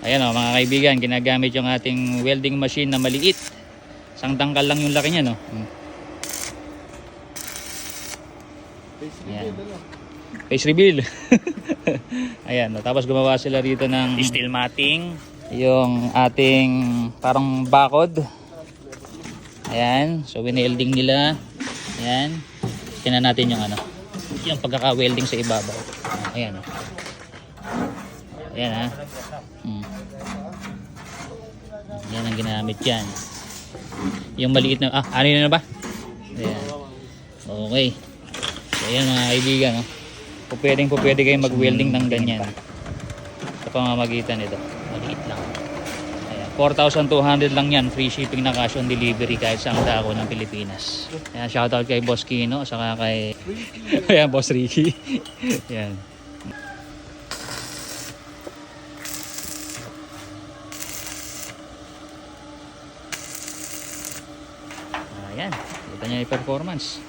Ayan o mga kaibigan, ginagamit yung ating welding machine na maliit. Isang tangkal lang yung laki niya, no? Ayan. Face reveal. Ayan, no? Tapos gumawa sila rito ng steel matting. Yung ating parang bakod. Ayan, so winelding nila. Ayan. Tingnan natin yung ano, yung pagkaka-welding sa ibabaw. Ayan o. Ayan ha. Yan ang ginamit yan. Yung maliit na, ano yun na ba? Ayan. Okay. So ayan mga kaibigan, no? Pwede kayong mag-welding ng ganyan sa pamamagitan nito. Maliit lang. Ayan. 4,200 lang yan. Free shipping na cash on delivery kahit saan dako ng Pilipinas. Ayan, shoutout kay Boss Kino, saka kay ayan, Boss Ricky. Ayan. Ayan, kita niya yung performance.